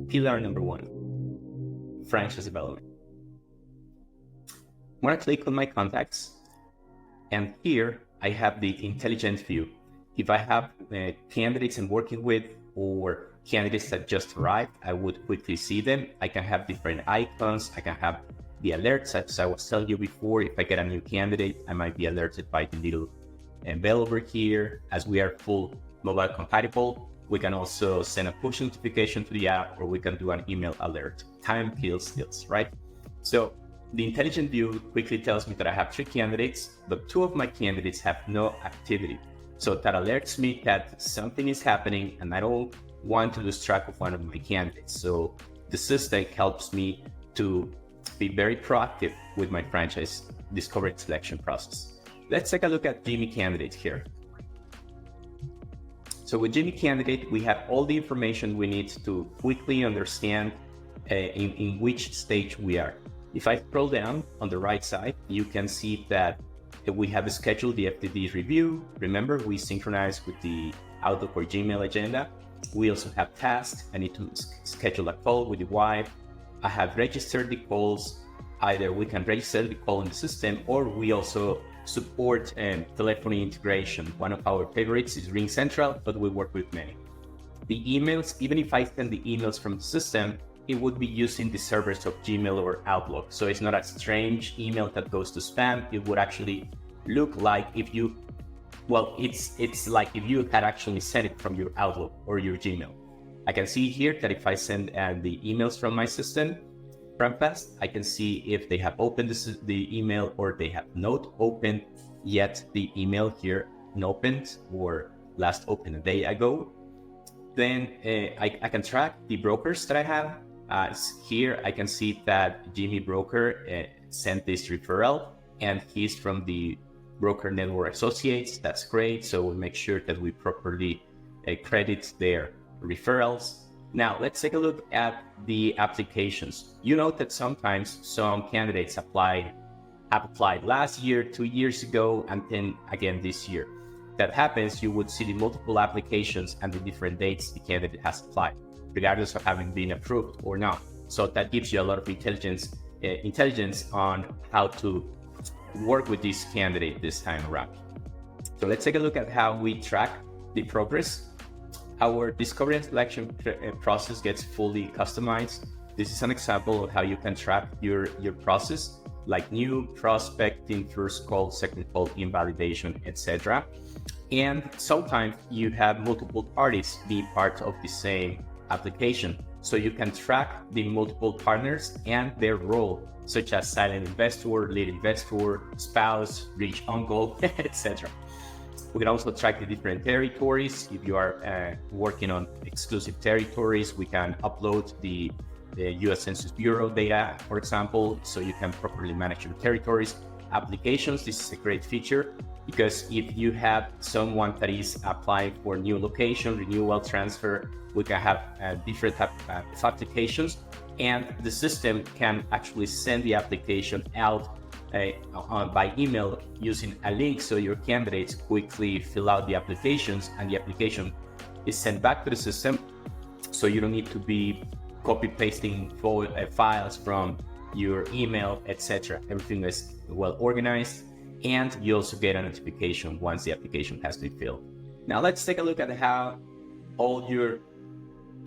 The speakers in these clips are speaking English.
Pillar number 1, franchise development. I'm going to click on my contacts, and here I have the intelligent view. If I have candidates I'm working with or candidates that just arrived, I would quickly see them. I can have different icons. I can have the alerts. As I was telling you before, if I get a new candidate, I might be alerted by the little bell over here. As we are full mobile compatible, we can also send a push notification to the app, or we can do an email alert. Time kills deals, right? So the intelligent view quickly tells me that I have 3 candidates, but 2 of my candidates have no activity. So that alerts me that something is happening and I don't want to lose track of one of my candidates. So the system helps me to be very proactive with my franchise discovery and selection process. Let's take a look at Jimmy candidate here. So with Jimmy candidate, we have all the information we need to quickly understand in which stage we are. If I scroll down on the right side, you can see that we have scheduled the FTD review. Remember, we synchronize with the Outlook or Gmail agenda. We also have tasks. I need to schedule a call with the wife. I have registered the calls. Either we can register the call in the system, or we also support telephony integration. One of our favorites is Ring Central, but we work with many. The emails, even if I send the emails from the system, it would be using the servers of Gmail or Outlook. So it's not a strange email that goes to spam. It would actually look like if you, well, it's like if you had actually sent it from your Outlook or your Gmail. I can see here that if I send the emails from my system, FranFast, I can see if they have opened the email or they have not opened yet the email here, opened or last opened a day ago. Then I can track the brokers that I have. Here I can see that Jimmy Broker sent this referral, and he's from the Broker Network Associates. That's great. So we make sure that we properly credit their referrals. Now let's take a look at the applications. You know that sometimes some candidates have applied last year, 2 years ago, and then again this year. That happens, you would see the multiple applications and the different dates the candidate has applied, regardless of having been approved or not. So that gives you a lot of intelligence on how to work with this candidate this time around. So let's take a look at how we track the progress. Our discovery and selection process gets fully customized. This is an example of how you can track your process, like new prospecting, first call, second call, invalidation, etc. And sometimes you have multiple parties being part of the same application. So you can track the multiple partners and their role, such as silent investor, lead investor, spouse, rich uncle, etc. We can also track the different territories. If you are working on exclusive territories, we can upload the US Census Bureau data, for example, so you can properly manage your territories. Applications, this is a great feature, because if you have someone that is applying for new location, renewal, transfer, we can have different type of applications, and the system can actually send the application out by email using a link, so your candidates quickly fill out the applications, and the application is sent back to the system, so you don't need to be copy pasting files from your email, etc. Everything is well organized, and you also get a notification once the application has been filled. Now let's take a look at how all your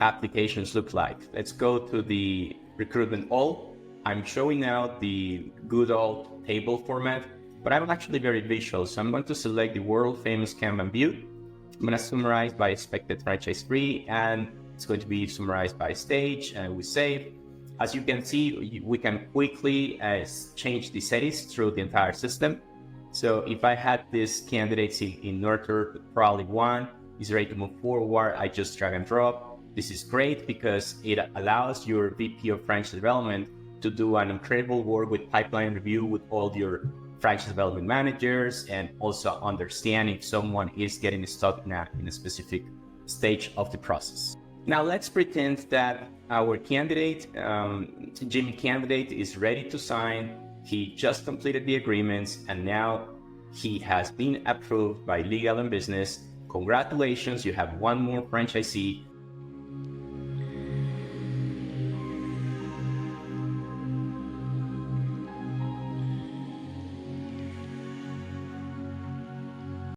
applications look like. Let's go to the recruitment all. I'm showing now the good old table format, but I'm actually very visual. So I'm going to select the world famous Kanban view. I'm going to summarize by expected franchise fee, and it's going to be summarized by stage, and we save. As you can see, we can quickly change the settings through the entire system. So if I had this candidates in Northern, probably one is ready to move forward, I just drag and drop. This is great because it allows your VP of franchise development to do an incredible work with pipeline review with all your franchise development managers, and also understand if someone is getting stuck in a specific stage of the process. Now let's pretend that our candidate, Jimmy candidate, is ready to sign. He just completed the agreements, and now he has been approved by Legal and Business. Congratulations, you have one more franchisee